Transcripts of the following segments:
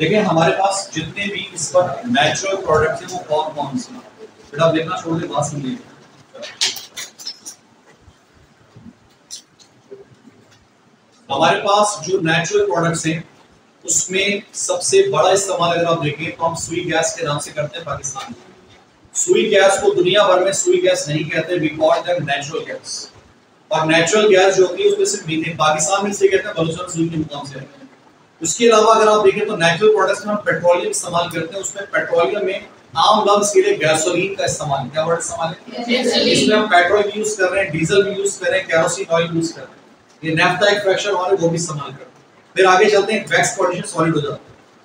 देखिए हमारे पास जितने भी इस वक्त नेचुरल प्रोडक्ट्स हैं वो कौन कौन से, बेटा आप देखना छोड़ दे, बात सुनिए। हमारे पास जो नेचुरल प्रोडक्ट्स हैं उसमें सबसे बड़ा इस्तेमाल अगर आप देखें तो हम सुई गैस के नाम से करते हैं पाकिस्तान में। सुई गैस को दुनिया भर में सुई गैस नहीं कहते, we call them natural gas. और नेचुरल गैस जो होती है उसमें सिर्फ मीथेन, पाकिस्तान में इसे कहते हैं बलूचस्तान सुई के मुकाम से। उसके अलावा अगर आप देखें तो नेचुरल प्रोडक्ट्स में हम पेट्रोलियम इस्तेमाल करते हैं, उसमें पेट्रोलियम में आम लफ्ज के लिए गैसोलीन का इस्तेमाल, क्या वर्ड इस्तेमाल है, इसमें हम पेट्रोल यूज कर रहे हैं, डीजल भी यूज कर रहे हैं, केरोसिन ऑयल यूज कर रहे हैं, ये नैफ्था एक फ्रैक्चर वाले वो भी इस्तेमाल करते हैं। फिर आगे चलते हैं वैक्स कंडीशन सॉलिड हो जाता है,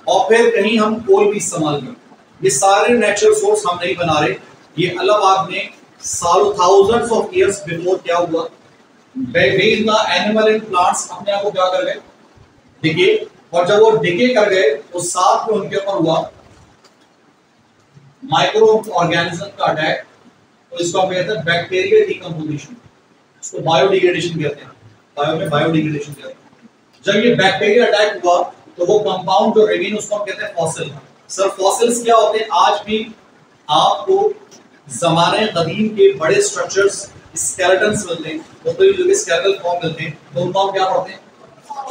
और फिर कहीं हम कोल भी इस्तेमाल करते हैं। ये सारे नेचुरल सोर्स हम नहीं बना रहे, ये अल्लाह पाक ने सालों थाउजेंड्स ऑफ इयर्स बिफोर क्या हुआ, based the animal and plants अपने आप को क्या कर गए, डिके, और जब वो डिके कर गए तो साथ में उनके ऊपर हुआ माइक्रो ऑर्गेनिज्म का अटैक, तो इसको हम कहते हैं बैक्टीरियल डिकम्पोजिशन, इसको बायोडिग्रेडेशन कहते हैं, बायो में बायोडिग्रेडेशन कहते हैं। जब ये बैक्टीरियल अटैक हुआ तो वो कंपाउंड जो रिमेन उसको हम कहते हैं फॉसिल। सर फॉसिल्स क्या होते हैं, आज भी आपको ज़माने कदीम के बड़े स्ट्रक्चर्स स्केलेटन्स मिलते हैं, मुख्तलिफ जो स्केलेटल फॉर्म मिलते हैं, तो उनको हम क्या पढ़ते हैं,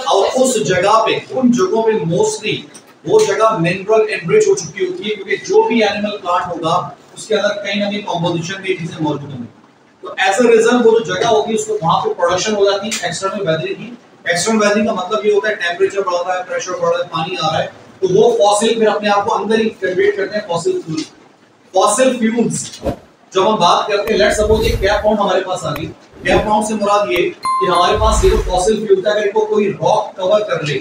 और उस जगह पे, उन जगहों पे मोस्टली वो जगह मिनरल एनरिच हो चुकी होती है, क्योंकि जो भी एनिमल प्लांट होगा उसके अंदर कहीं ना कहीं कॉम्पोजिशन में चीजें मौजूद होंगी। तो एज अ रिजल्ट वो जो जगह होगी उसको वहां पे प्रोडक्शन हो जाती है एक्सटर्नल वेदरिंग की। एक्सटर्नल वेदरिंग का मतलब ये होता है टेम्परेचर बढ़ रहा है, प्रेशर बढ़ रहा है, पानी आ रहा है, तो वो फॉसिल फिर अपने आप को अंदर ही कन्वर्ट करते हैं फॉसिल फ्यूल। फॉसिल फ्यूल्स जब हम बात करते हैं, लेट्स सपोज एक कैप पाउंड हमारे पास आ गई, कैप पाउंड से मुराद ये कि हमारे पास ये जो फॉसिल फ्यूल था, अगर इनको कोई रॉक कवर कर ले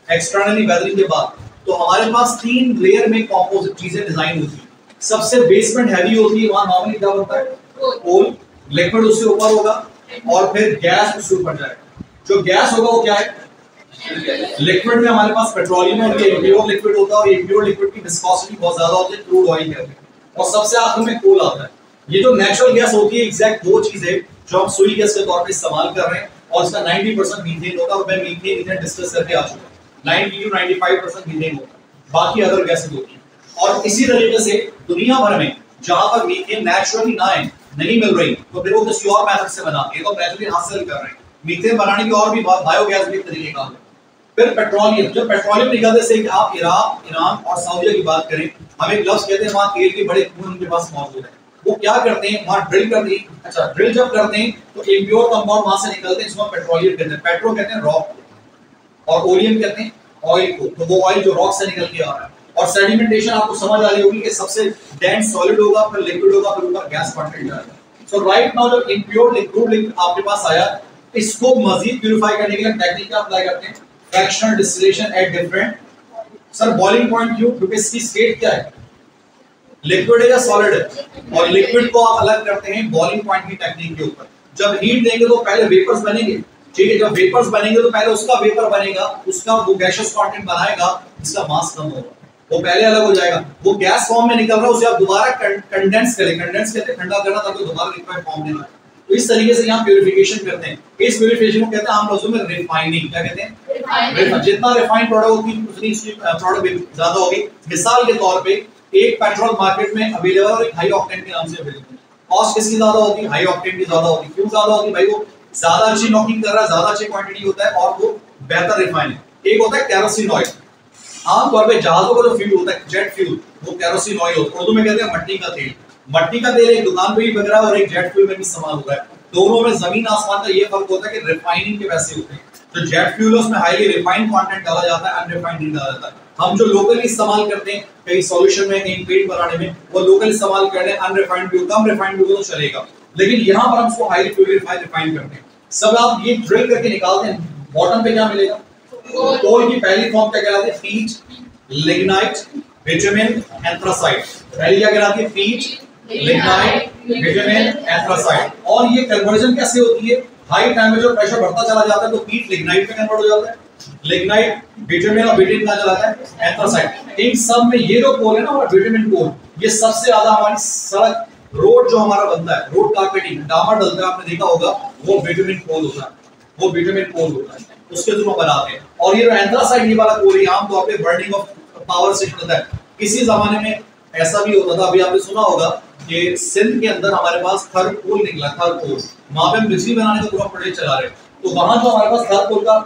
एक्सटर्नली वेदरिंग के बाद, तो हमारे पास 3 लेयर में कंपोजिट चीजें डिजाइन होती है। सबसे बेसमेंट हैवी होती है, वहां नॉर्मली क्या होता है, कोल, लिक्विड उससे ऊपर होगा, और फिर गैस उससे ऊपर जाएगा। जो गैस होगा वो क्या है, लिक्विड में हमारे पास पेट्रोलियम है, ये प्योर लिक्विड होता है, और ये प्योर लिक्विड की विस्कोसिटी बहुत ज्यादा होती है, क्रूड ऑयल कहते हैं, और सबसे आखिर में कोल आता है। ये जो नेचुरल गैस होती है एग्जैक्ट वो चीज है जो हम सुई गैस के तौर पे इस्तेमाल कर रहे हैं, और इसका 90% मीथेन होता है, और मैं मीथेन डिस्कस करके आ चुका हूं, 90 to 95% मीथेन होता है, बाकी अदर गैसेस होती है। और इसी तरीके से दुनिया भर में जहां पर मीथेन नेचुरली ना है, नहीं मिल रही, तो फिर वो किसी और मेथड से बनाते हैं, तो नेचुरली हासिल कर रहे हैं। मीथेन बनाने की और भी बायोगैस भी तरीके का है। फिर पेट्रोलियम, जब पेट्रोलियम निकालने से कि आप इराक, ईरान और सऊदी की बात करें, हम एक लफ्ज कहते हैं वहां तेल के बड़े कुएं उनके पास मौजूद है, वो क्या करते हैं वहां ड्रिल करते हैं, अच्छा ड्रिल जब करते हैं तो इम्प्योर कंपाउंड वहां से निकलते हैं, इसको पेट्रोलियम कहते हैं। पेट्रो कहते हैं रॉक को, और ओलियम कहते हैं ऑयल को, तो वो ऑयल जो रॉक से निकल के आ रहा है। और सेडिमेंटेशन आपको समझ आ रही होगी कि सबसे डेंस सॉलिड होगा, फिर लिक्विड होगा, फिर ऊपर गैस कंटेंट आएगा। सो राइट नाउ जब इम्प्योर लिक्विड आपके पास आया, इसको मजीद प्यूरिफाई करने के लिए टेक्निक का अप्लाई करते हैं, fractional distillation at different. Sir boiling point क्यों, क्योंकि इसकी स्टेट क्या है, लिक्विड है या सॉलिड है, और लिक्विड को आप अलग करते हैं बॉइलिंग पॉइंट की टेक्निक के ऊपर। जब हीट देंगे तो पहले वेपर्स बनेंगे, ठीक है, जब वेपर्स बनेंगे तो पहले उसका वेपर बनेगा, उसका वो गैसियस कंटेंट बनाएगा, इसका मास कम होगा, वो पहले अलग हो जाएगा, वो गैस फॉर्म में निकल रहा है, उसे आप दोबारा कंडेंस करें, कंडेंस कहते हैं ठंडा करना, ताकि दोबारा लिक्विड फॉर्म में आए। तो इस तरीके से यहाँ प्यूरिफिकेशन करते हैं। इस प्यूरिफिकेशन को कहते हैं आम लफ्जों में रिफाइनिंग। क्या कहते हैं, जितना रिफाइंड प्रोडक्ट होगी उतनी इसकी प्रोडक्ट ज्यादा होगी। मिसाल के तौर पे एक पेट्रोल मार्केट में अवेलेबल और एक हाई ऑक्टेन के नाम से अवेलेबल है, कॉस्ट किसकी ज्यादा होती है, हाई ऑक्टेन की ज्यादा होती है। क्यों ज्यादा होती है भाई, वो ज्यादा अच्छी नॉकिंग कर रहा है, ज्यादा अच्छी क्वांटिटी होता है, और वो बेहतर रिफाइन है। एक होता है केरोसिन ऑयल, आमतौर पे जहाजों का जो फ्यूल होता है जेट फ्यूल, वो केरोसिन ऑयल होता है, उर्दू में कहते हैं मट्टी का तेल। मट्टी का तेल एक दुकान पे भी बिक रहा है और एक जेट फ्यूल में भी इस्तेमाल हो रहा है, दोनों में जमीन आसमान का ये फर्क होता है कि रिफाइनिंग के पैसे होते हैं। जो जेट फ्यूल है उसमें हाईली रिफाइंड कंटेंट डाला जाता है, अनरिफाइंड नहीं डाला जाता है। हम जो लोकली इस्तेमाल करते हैं कहीं सॉल्यूशन में, कहीं पेट बनाने में, वो लोकल इस्तेमाल कर रहे हैं, अनरिफाइंड भी, कम रिफाइंड भी तो चलेगा, लेकिन यहाँ पर हम उसको हाईली प्यूरिफाइड रिफाइन करते हैं। सब आप ये ड्रिल करके निकालते हैं, बॉटम पे क्या मिलेगा, कोल की पहली फॉर्म क्या कहलाती है, पीच, लिग्नाइट, बिटुमेन, एंथ्रासाइट। पहली क्या कहलाती है, पीच, लिग्नाइट, बिटुमेन, एंथ्रासाइट। और ये कन्वर्जन कैसे होती है, हाई टेम्परेचर प्रेशर बढ़ता चला जाता है तो पीच लिग्नाइट में कन्वर्ट हो जाता है, लिग्नाइट बिटुमेन और बिटुमेन कहां चलाता है, एंथ्रासाइट। इन सब में ये जो कोल है ना, और बिटुमेन कोल, ये सबसे ज्यादा हमारी सड़क रोड जो हमारा बनता है, रोड कारपेटिंग, डामर डलता है, आपने देखा होगा, वो बिटुमेन कोल होता है, वो बिटुमेन कोल होता है, उसके थ्रू बनाते हैं। और ये जो एंथ्रासाइट ये वाला कोल है, आमतौर पे बर्निंग ऑफ पावर स्टेशन होता है। किसी जमाने में ऐसा भी होता था, अभी आपने सुना होगा कि सिंध के अंदर हमारे पास थर्ड पोल निकला, थर्ड पोल, वहां पे हम बिजली बनाने का पूरा प्रोजेक्ट चला रहे हैं, तो वहां जो हमारे पास थर्ड पोल का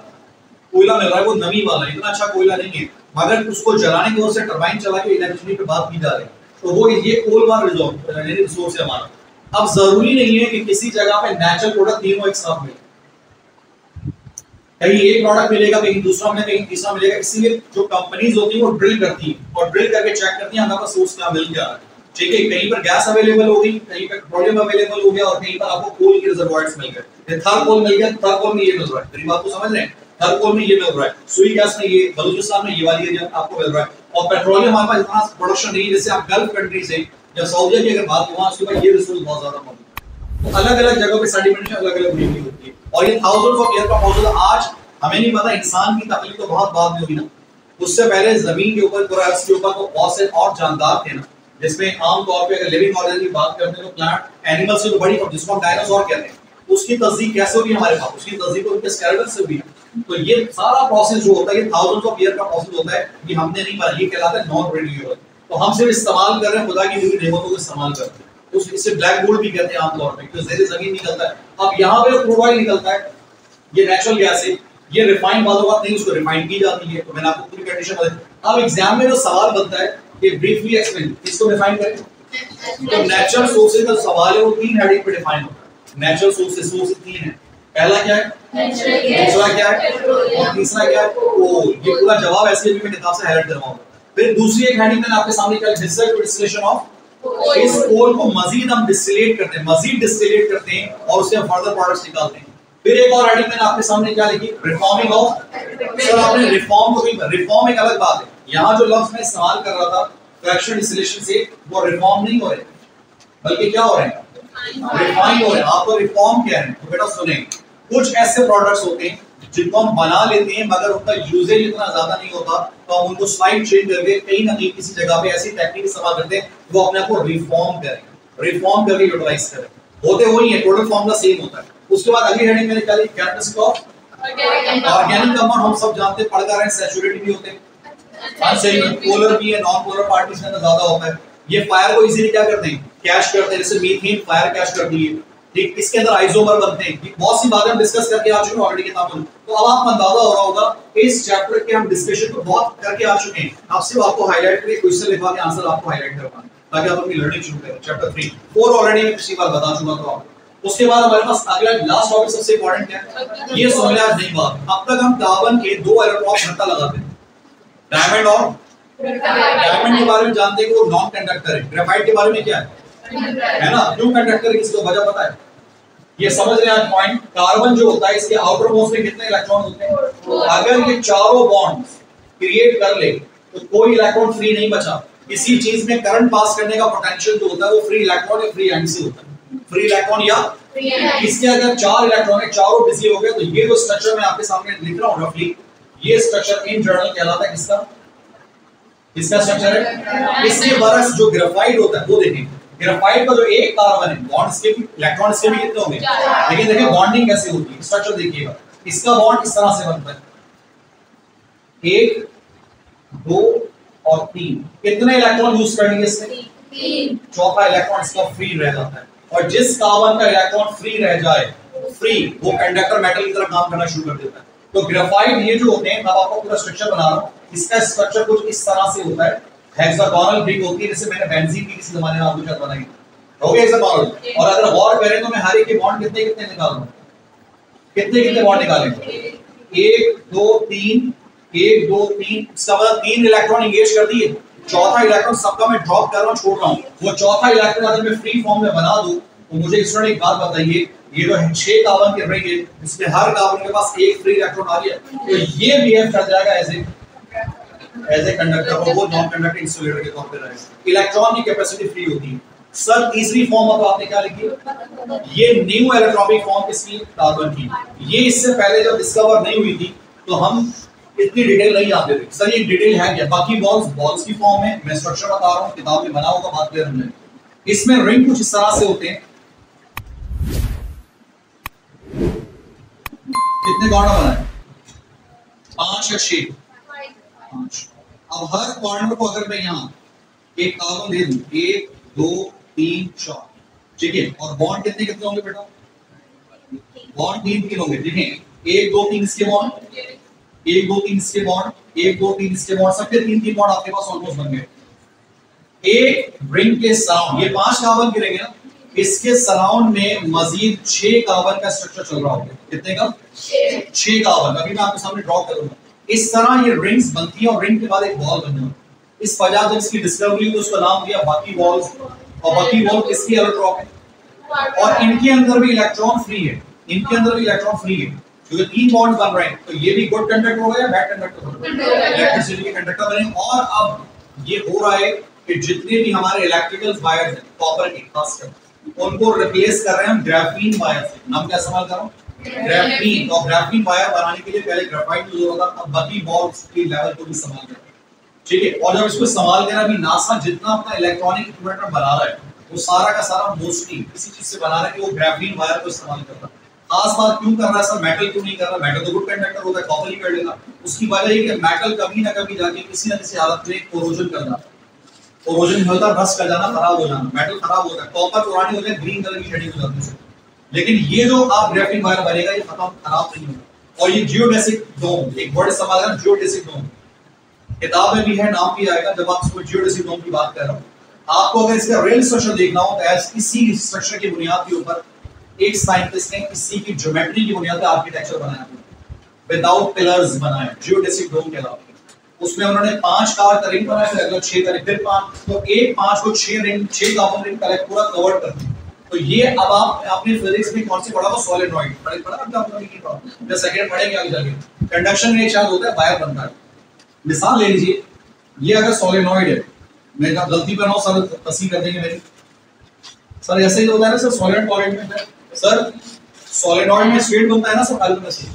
कोयला मिल रहा है वो नमी वाला है, इतना अच्छा कोयला नहीं है, मगर उसको जलाने की वजह से टरबाइन चला के इलेक्ट्रिसिटी पे बात की जा रही है, तो वो ये कोल वाला रिसोर्स है हमारा। अब जरूरी नहीं है कि किसी जगह पे नेचुरल प्रोडक्ट तीनों एक साथ मिले, कहीं एक प्रोडक्ट मिलेगा, कहीं दूसरा मिलेगा, कहीं तीसरा मिलेगा, इसीलिए जो कंपनीज होती है वो ड्रिल करती है और ड्रिल करके चेक करती है हमारे पास सोर्स क्या मिल गया है, ठीक है, कहीं पर गैस अवेलेबल होगी, कहीं पर पेट्रोलियम अवेलेबल हो गया और कहीं पर आपको कोल के रिजर्वॉयर्स मिल गए, थर्ड कोल मिल गया, थर्ड कोल में ये मिल रहा है, मेरी बात को समझ रहे हैं, थर्ड कोल में ये मिल रहा है, सुई गैस में ये, बलूचिस्तान में ये वाली एरिया आपको मिल रहा है, और पेट्रोलियम हमारे पास इतना प्रोडक्शन नहीं है, जैसे आप गल्फ कंट्री से या सऊदीया की अगर बात करें उसके बाद ये रिसोर्स बहुत ज्यादा मौजूद है, तो अलग अलग जगहों पे सेडिमेंटेशन अलग अलग होती है, और ये थाउजेंड्स ऑफ ईयर का मौजूद है। आज हमें नहीं पता, इंसान की तकलीफ तो बहुत बाद में हुई ना, उससे पहले जमीन के ऊपर, पूरा अर्थ के ऊपर तो बहुत से और जानदार थे ना, जिसमें आमतौर पे अगर लिविंग ऑर्गेनिज्म की बात करते हैं तो प्लांट एनिमल से तो बड़ी, जिसको हम डायनासोर कहते हैं, उसकी तस्दीक कैसे हुई हमारे पास, उसकी तस्दीक तो उनके स्केलेटन से हुई। तो ये सारा प्रोसेस जो होता है ये थाउजेंड्स ऑफ ईयर का प्रोसेस होता है, ये हमने नहीं पढ़ा, ये कहलाता है नॉन रिन्यूएबल, तो हम सिर्फ इस्तेमाल कर रहे हैं, खुदा की दी हुई नेमतों को इस्तेमाल करते हैं, तो इससे ब्लैक गोल्ड भी कहते हैं आमतौर पे, क्योंकि ज़ेरे ज़मीन निकलता है। अब यहाँ पे क्रूड ऑयल निकलता है, ये नेचुरल गैस है, ये रिफाइंड बात नहीं, उसको रिफाइन की जाती है, तो मैंने आपको पूरी कंडीशन बताई। अब एग्जाम में जो सवाल बनता है कि ब्रीफली एक्सप्लेन, इसको डिफाइन करें, तो नेचुरल सोर्सेज का सवाल है वो तीन हेडिंग पे डिफाइन होता है, नेचुरल सोर्सेज तीन है, पहला क्या है, दूसरा क्या है और तीसरा क्या है, ओ ये पूरा जवाब ऐसे भी मैं किताब से हाईलाइट करवाऊंगा। फिर दूसरी एक हेडिंग मैंने आपके सामने क्या, डिस्टिलेशन ऑफ, इस कोल को मजीद हम डिस्टिलेट करते हैं, मजीद डिस्टिलेट करते हैं और उससे हम फर्दर प्रोडक्ट्स निकालते हैं। फिर एक और हेडिंग मैंने आपके सामने क्या लिखी, रिफॉर्मिंग ऑफ, सर आपने रिफॉर्म को भी, रिफॉर्म एक अलग बात है, यहाँ जो लफ्ज मैं इस्तेमाल कर रहा था फ्रैक्शनल डिस्टिलेशन से, वो रिफॉर्म नहीं हो रहे, बल्कि क्या हो रहे हैं, रिफाइन हो रहे हैं। आपको रिफॉर्म क्या है, तो बेटा सुने, कुछ ऐसे प्रोडक्ट्स होते हैं जिनको हम बना लेते हैं मगर उनका यूजेज इतना ज्यादा नहीं होता, तो हम उनको स्लाइड चेंज करके कहीं ना कहीं किसी जगह पे ऐसी टेक्निक इस्तेमाल करते हैं वो अपने आप को रिफॉर्म करें, रिफॉर्म करके यूटिलाइज करें, होते वही है, टोटल फॉर्मूला सेम होता है। उसके बाद अगली हेडिंग मैंने क्या लिखी, कैरेक्टरिस्टिक ऑफ ऑर्गेनिक कंपाउंड, हम सब जानते हैं, पढ़कर रहे, सैचुरेटेड भी होते हैं, अनसैचुरेटेड पोलर भी है, नॉन पोलर पार्टिकल्स में ज्यादा होता है, ये फायर को इजीली क्या करते हैं, कैच करते हैं, जैसे मीथेन फायर कैच करती है, ठीक, इसके अंदर आइसोमर बनते हैं, बहुत सी बातें हम डिस्कस करके आ चुके हैं ऑलरेडी किताब में, तो अब आपको अंदाजा हो रहा होगा इस चैप्टर के हम डिस्कशन को बहुत करके आ चुके हैं, अब सिर्फ आपको हाईलाइट करके क्वेश्चन लिखवा के आंसर आपको हाईलाइट करवाना है ताकि आप अपनी लर्निंग शुरू करें। चैप्टर 3 4 ऑलरेडी मैं पिछली बार बता चुका था आपको। उसके बाद हमारे पास अगला लास्ट टॉपिक सबसे इंपॉर्टेंट क्या है, ये सुन लिया नहीं बात, अब तक हम कार्बन के दो इलेक्ट्रॉन घटता लगाते हैं, डायमंड और डायमंड के बारे में जानते हैं कि वो नॉन कंडक्टर है, ग्रेफाइट के बारे में क्या है ना, क्यों कंडक्टर है, किसको वजह पता है, ये समझ रहे हैं पॉइंट। कार्बन जो होता है इसके आउटर मोस्ट में कितने इलेक्ट्रॉन होते हैं, अगर ये चारों बॉन्ड्स क्रिएट कर ले तो कोई इलेक्ट्रॉन फ्री नहीं बचा, किसी चीज में करंट पास करने का पोटेंशियल जो होता है वो फ्री इलेक्ट्रॉन या फ्री एनसी होता है, फ्री इलेक्ट्रॉन या इसके अगर चार इलेक्ट्रॉन है, चारों बिजी हो गए, तो ये जो स्ट्रक्चर मैं आपके सामने लिख रहा हूं रफली, ये स्ट्रक्चर इन जनरल कहलाता है किसका, किसका स्ट्रक्चर है, इसके बरस जो ग्रेफाइट होता है वो देखें, ग्रेफाइट का जो एक कार्बन है, बॉन्ड इसके भी, इलेक्ट्रॉन इसके भी कितने होंगे, लेकिन देखिए बॉन्डिंग कैसे होती है, स्ट्रक्चर देखिएगा, इसका बॉन्ड इस तरह से बनता है, 1 2 और 3, कितने इलेक्ट्रॉन यूज करेंगे इसमें, 3, चौथा इलेक्ट्रॉन इसका फ्री रह जाता है, और जिस कार्बन का इलेक्ट्रॉन फ्री रह जाए, फ्री, वो कंडक्टर मेटल की तरह काम करना शुरू कर देता है। तो ग्रेफाइट ये जो होते हैं, मैं आपको पूरा स्ट्रक्चर बना रहा हूं, इसका स्ट्रक्चर कुछ इस तरह से होता है, हेक्सागोनल रिंग होती है, जैसे मैंने बेंजीन की किसी जमाने में आपको शायद बनाई हो गया हेक्सागोनल, और अगर गौर करें तो मैं हर एक के बॉन्ड कितने कितने निकालूंगा, कितने कितने बॉन्ड निकालेंगे, 1 2 3 1 2 3, इसका मतलब 3 इलेक्ट्रॉन एंगेज कर दिए, चौथा इलेक्ट्रॉन सबका मैं ड्रॉप कर रहा हूं, छोड़ रहा हूं, वो चौथा इलेक्ट्रॉन अगर मैं फ्री फॉर्म में बना दूं तो मुझे स्टूडेंट एक बात बताइए, ये जो 6 कार्बन के रिंग है इसमें हर कार्बन के पास एक फ्री इलेक्ट्रॉन आ गया, तो ये बिहेव कर जाएगा एज ए कंडक्टर, और वो नॉन कंडक्टिंग इंसुलेटर के तौर पे रहेगा, इलेक्ट्रॉन की कैपेसिटी फ्री होती है। सर तीसरी फॉर्म अब आपने क्या लिखी, ये न्यू इलेक्ट्रॉनिक फॉर्म किसकी, कार्बन की, ये इससे पहले जब डिस्कवर नहीं हुई थी तो हम इतनी डिटेल नहीं आते थे, सर ये डिटेल है क्या, बाकी बॉल्स की फॉर्म है, मैं स्ट्रक्चर बता रहा हूं, किताब में बना होगा, बात क्लियर हमने, इसमें रिंग कुछ इस तरह से होते हैं, कितने गौड़ा बना है, 5 या 6, 5, अब हर कॉर्नर को अगर मैं यहाँ एक कार्बन दे दूं, 1 2 3 4, ठीक है, और बॉन्ड कितने कितने होंगे बेटा? बॉन्ड 3 होंगे, देखें 1 2 3 इसके बॉन्ड, 1 2 3 इसके बॉन्ड, 1 2 3 इसके बॉन्ड, सबके 3 बॉन्ड आपके पास ऑलमोस्ट बन गए। एक रिंग के सराउंड, ये 5 कार्बन गिरेंगे ना, इसके सराउंड में मजीद 6 कार्बन का स्ट्रक्चर चल रहा होगा। कितने का? 6 कार्बन। अभी मैं आपके सामने ड्रॉ करूंगा। इस तरह ये रिंग्स बनती है और रिंग के बाद एक बॉल बन जाती है। इस वजह से इसकी डिस्कवरी हुई, उसका नाम दिया बकी बॉल्स। और बकी बॉल किसकी एलोट्रॉप है? और इनके अंदर भी इलेक्ट्रॉन फ्री है, इनके अंदर भी इलेक्ट्रॉन फ्री है, क्योंकि 3 बॉन्ड बन रहे हैं। तो ये भी गुड कंडक्टर होगा या बैड कंडक्टर होगा? इलेक्ट्रिसिटी के कंडक्टर बने। और अब ये हो रहा है कि जितने भी हमारे इलेक्ट्रिकल वायर्स हैं कॉपर के खासकर, उनको रिप्लेस कर रहे हैं हम ग्राफीन वायर से। नाम क्या इस्तेमाल कर रहा हूं? ग्राफीन। और ग्राफीन वायर बनाने के लिए पहले ग्राफाइट यूज होता था, अब बकी बॉल्स के लेवल को भी इस्तेमाल कर रहे हैं, ठीक है। और जब इसको इस्तेमाल करना भी, नासा जितना अपना इलेक्ट्रॉनिक इक्विपमेंट बना रहा है वो सारा का सारा मोस्टली किसी चीज से बना रहा है कि वो ग्राफीन वायर को इस्तेमाल कर रहा है। खास बात क्यों कर रहा है सर? मेटल क्यों नहीं कर रहा? मेटल तो गुड कंडक्टर होता है, कॉपर ही कर लेगा। उसकी वजह ये कि मेटल कभी ना कभी जाके किसी न किसी हालत में कोरोजन कर जाता है। कोरोजन होता है रस्ट कर जाना, खराब हो जाना, मेटल खराब होता है, कॉपर पुरानी हो जाए, ग्रीन कलर की शेडिंग हो जाती है। लेकिन ये जो आप ग्राफीन वायर बनेगा ये खत्म खराब नहीं होगा। और ये जियोडेसिक डोम, एक वर्ड इस्तेमाल करना, जियोडेसिक डोम, किताब में भी है, नाम भी आएगा जब आप इसको जियोडेसिक डोम की बात कर रहा हूं। आपको अगर इसका रियल स्ट्रक्चर देखना हो तो इसी स्ट्रक्चर की बुनियाद के ऊपर एक साइंटिस्ट ने इसी की ज्योमेट्री की बुनियाद पर आर्किटेक्चर बनाया, विदाउट पिलर्स बनाया, जियोडेसिक डोम कहलाता है। उसमें उन्होंने 5 का रिंग बनाया, फिर अगला 6 का रिंग, फिर 5, तो एक 5 को 6 रिंग, 6 कार्बन रिंग कलेक्ट पूरा कवर करते हैं। तो ये अब आप अपने फिजिक्स में कौन से पढ़ा हो? सॉलिनॉइड पढ़ा आपने नहीं पढ़ा, जब सेकंड पढ़ेंगे आगे जाके। कंडक्शन में एक शायद होता है, वायर बनता है। मिसाल ले लीजिए, ये अगर सॉलिनॉइड है, मैं गलती कर रहा हूं सर, तस्वीर कर देंगे मेरी। सर ऐसे ही होता है ना सर, सॉलिड टॉरेंट में सर, सॉलिनॉइड में स्ट्रेट बनता है ना सर आलू में से,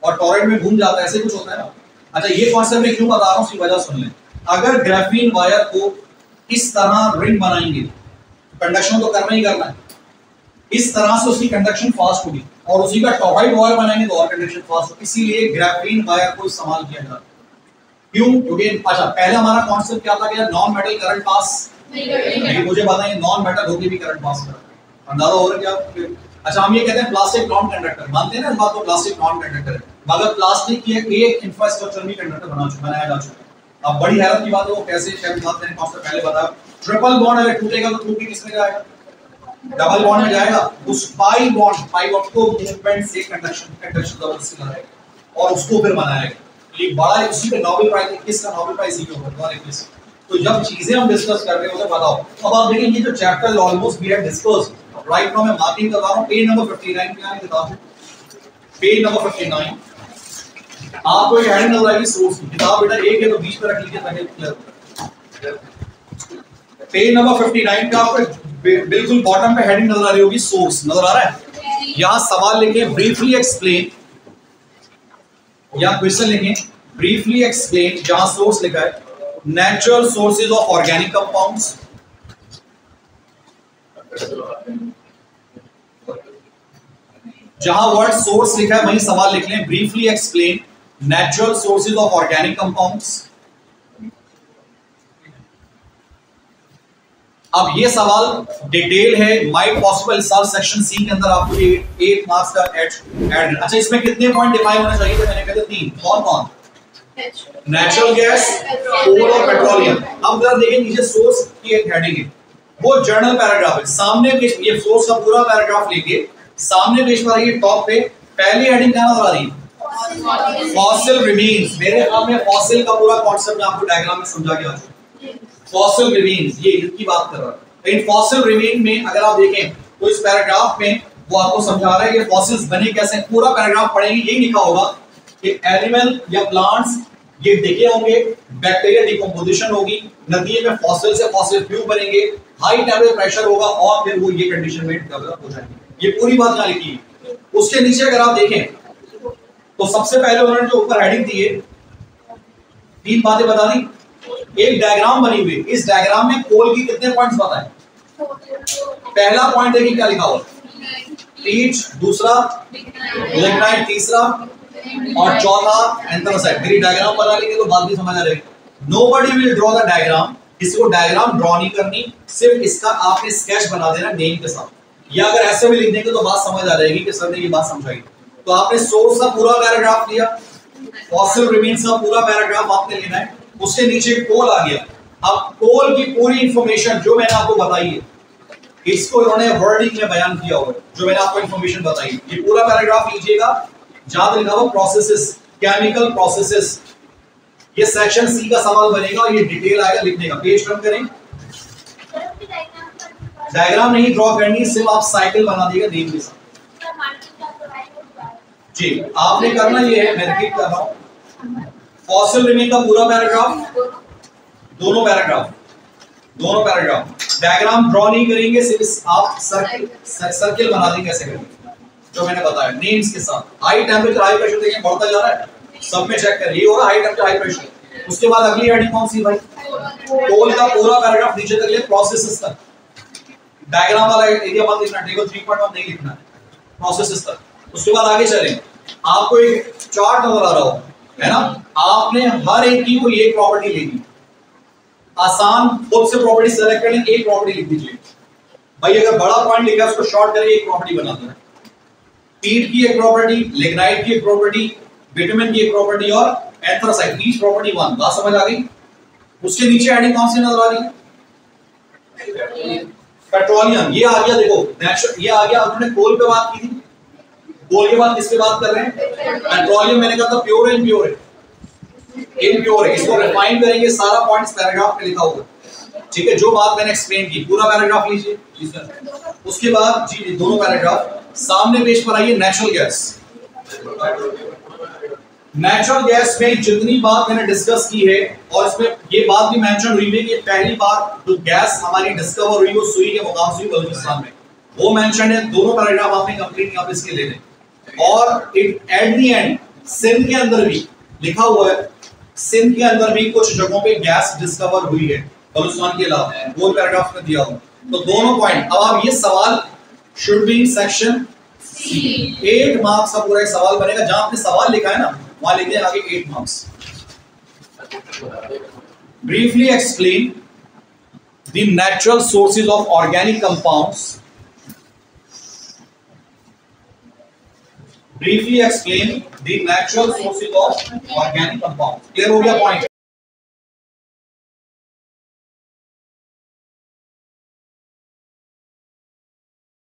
और टॉरेंट में घूम जाता है, ऐसे कुछ होता है ना। अच्छा, ये कॉन्सेप्ट मैं क्यों बता रहा हूं, उसकी वजह सुन लें। अगर ग्राफीन वायर को इस तरह रिंग बनाएंगे, कंडक्शन तो करना ही करना है, इस तरह से उसकी कंडक्शन फास्ट होगी, और उसी का टॉरॉइड वायर बनाएंगे तो और कंडक्शन फास्ट होगी। इसीलिए ग्राफीन वायर को इस्तेमाल किया जाता है। क्यों? क्योंकि अच्छा, पहला हमारा कॉन्सेप्ट क्या था कि नॉन मेटल करंट पास नहीं, मुझे बताइए नॉन मेटल होके भी करंट पास कर रहा है, अंदाजा हो रहा है क्या? अच्छा, हम ये कहते हैं प्लास्टिक नॉन कंडक्टर, मानते हैं ना इस बात को, प्लास्टिक नॉन कंडक्टर है, मगर प्लास्टिक की एक इंफ्रास्ट्रक्चर भी कंडक्टर बनाया जा चुका है। अब बड़ी हैरत की बात है वो कैसे, मैंने कॉन्सेप्ट पहले बताया, ट्रिपल बॉन्ड अगर टूटेगा तो टूट के किसमें जाएगा? डबल बॉन्ड में जाएगा। उस पाई बॉन्ड को मूवमेंट से कंडक्शन जबरदस्ती लगाएगा और उसको फिर बनाएगा। ये बड़ा इसी पे नोबेल प्राइज, 21 का नोबेल प्राइज इसी के ऊपर 21। तो जब चीजें हम डिस्कस कर रहे होते हैं, बताओ अब आप देखिए ये जो chapter almost we have discussed, right now मैं मार्किंग कर रहा हूं पेज नंबर 59 पे आने किताब में, पेज नंबर 59। आपको ये हेडिंग नजर आएगी सोर्स की, किताब बेटा एक है तो बीच में रख लीजिए ताकि क्लियर। पेज नंबर 59 का आपको बिल्कुल बॉटम पे हेडिंग नजर आ रही होगी, सोर्स नजर आ रहा है। यहां सवाल लिखे ब्रीफली एक्सप्लेन, या क्वेश्चन लिखें ब्रीफली एक्सप्लेन, जहां सोर्स लिखा है natural sources of organic compounds. जहां वर्ड सोर्स लिखा है वहीं सवाल लिख लें briefly explain natural sources of organic compounds. अब ये सवाल डिटेल है, माइट पॉसिबल सब सेक्शन सी के अंदर आपको ये 8 मार्क्स का ऐड। अच्छा, इसमें कितने पॉइंट डिफाइन होने चाहिए थे? मैंने कहा 3। कौन कौन? नेचुरल गैस, कोल और पेट्रोलियम। अब जरा देखें नीचे सोर्स की एक हेडिंग है, वो जर्नल पैराग्राफ है, सामने पेज, ये सोर्स का पूरा पैराग्राफ लेके सामने पेज पर आइए, टॉप पे पहली हेडिंग क्या नजर आ रही है? Fossil remains. मेरे ख्याल में फॉसिल का पूरा कॉन्सेप्ट मैं आपको डायग्राम में समझा के आ चुका हूं। फॉसिल रिमेन्स, ये इसकी बात कर रहा है। लेकिन फॉसिल रिमेन में अगर आप देखें तो इस पैराग्राफ में वो आपको समझा रहा है कि फॉसिल्स बने कैसे। पूरा पैराग्राफ पढ़ेंगे, यही लिखा होगा कि एनिमल या प्लांट्स ये दिखे होंगे, बैक्टीरिया डिकम्पोजिशन होगी, नतीजे में फॉसिल से फॉसिल फ्यूल बनेंगे, हाई टेम्परेचर प्रेशर होगा और फिर वो ये कंडीशन में डेवलप हो जाएंगे। ये पूरी बात यहाँ लिखी है। उसके नीचे अगर आप देखें तो सबसे पहले उन्होंने जो ऊपर हेडिंग दी है 3 बातें बता दी, एक डायग्राम बनी हुई, इस डायग्राम में कोल की कितने पॉइंट्स बताएं? पहला पॉइंट देखिए क्या लिखा हुआ, पीच, दूसरा लिग्नाइट, तीसरा और चौथा एंथ्रासाइट। मेरी डायग्राम बना लेंगे तो बात भी समझ आ जाएगी। Nobody will draw the diagram, किसी को डायग्राम ड्रॉ नहीं करनी, सिर्फ इसका आपने स्केच बना देना नेम के साथ। या अगर ऐसे भी लिख देंगे तो बात समझ आ जाएगी कि सर ने ये बात समझाई। तो आपने सोर्स का पूरा पैराग्राफ लिया, फॉसिल रिमेन्स का पूरा पैराग्राफ आपने लेना है, उसके नीचे कोल आ गया। अब कोल की पूरी इंफॉर्मेशन जो मैंने आपको बताई है, इसको इन्होंने वर्डिंग में बयान किया हुआ है, जो मैंने आपको इंफॉर्मेशन बताई। ये पूरा पैराग्राफ लीजिएगा, जहां तक लिखा हुआ प्रोसेसेस, केमिकल प्रोसेसेस, ये सेक्शन सी का सवाल बनेगा और ये डिटेल आएगा लिखने का। पेज टर्न करें। डायग्राम नहीं ड्रॉ करनी, सिर्फ आप साइकिल बना दिएगा नेम के साथ। जी आपने करना ये है, मैं रिपीट कर रहा हूं, फॉसिल रिमेन का पूरा पैराग्राफ, दोनों पैराग्राफ, डायग्राम ड्रॉ नहीं करेंगे, सिर्फ आप सर्किल बना देंगे ऐसे करके, जो मैंने बताया नेम्स के साथ। हाई टेम्परेचर हाई प्रेशर देखें बढ़ता जा रहा है, सब में चेक करिए, हो रहा हाई टेम्परेचर हाई प्रेशर। उसके बाद अगली हेडिंग कौन सी भाई, कोल का पूरा पैराग्राफ नीचे तक ले, प्रोसेसेस तक। डायग्राम वाला एरिया मत लिखना, टेबल 3.1 नहीं लिखना है, प्रोसेसेस तक। उसके बाद आगे चलें, आपको एक चार्ट नजर आ रहा हो, है ना, आपने हर एक की कोई एक प्रॉपर्टी लेनी, आसान खुद से प्रॉपर्टी सेलेक्ट कर लें, एक प्रॉपर्टी लिख दीजिए भाई। अगर बड़ा पॉइंट लिखा है उसको शॉर्ट करके एक प्रॉपर्टी बना दो। पीट की एक प्रॉपर्टी, लिग्नाइट की एक प्रॉपर्टी, विटामिन की एक प्रॉपर्टी और एंथ्रासाइट, ईच प्रॉपर्टी 1। बात समझ आ गई। उसके नीचे हेडिंग कौन सी नजर आ रही है, पेट्रोलियम। ये आ गया, देखो नेचुरल, ये आ गया। उन्होंने कोल पे बात की थी, कोल के बाद किस पे बात कर रहे हैं, पेट्रोलियम। मैंने कहा था प्योर है इम्प्योर है, इम्प्योर है, इसको रिफाइन करेंगे। सारा पॉइंट्स पैराग्राफ में लिखा होगा, ठीक है। जो बात मैंने एक्सप्लेन की, पूरा पैराग्राफ लीजिए। उसके बाद जी दोनों पैराग्राफ सामने पेज पर आइए। नेचुरल गैस, नेचुरल गैस में जितनी बात मैंने डिस्कस की है, और इसमें ये बात भी मेंशन हुई है कि पहली बार जो गैस हमारी डिस्कवर हुई वो सुई के मुकाम से बलूचिस्तान में, वो मेंशन है। दोनों पैराग्राफ आपने कंप्लीट यहाँ पे इसके ले लें। और एट द एंड सिंध के अंदर भी लिखा हुआ है, सिंध के अंदर भी कुछ जगहों पे गैस डिस्कवर हुई है बलूचिस्तान के अलावा, वो पैराग्राफ में दिया हुआ। तो दोनों पॉइंट। अब आप ये सवाल should be section C, 8 marks का पूरा एक सवाल बनेगा। जहां आपने सवाल लिखा है ना, वहां लिख दें आगे 8 marks. Briefly explain the natural sources of organic compounds, briefly explain the natural sources of organic compounds। Clear हो गया पॉइंट।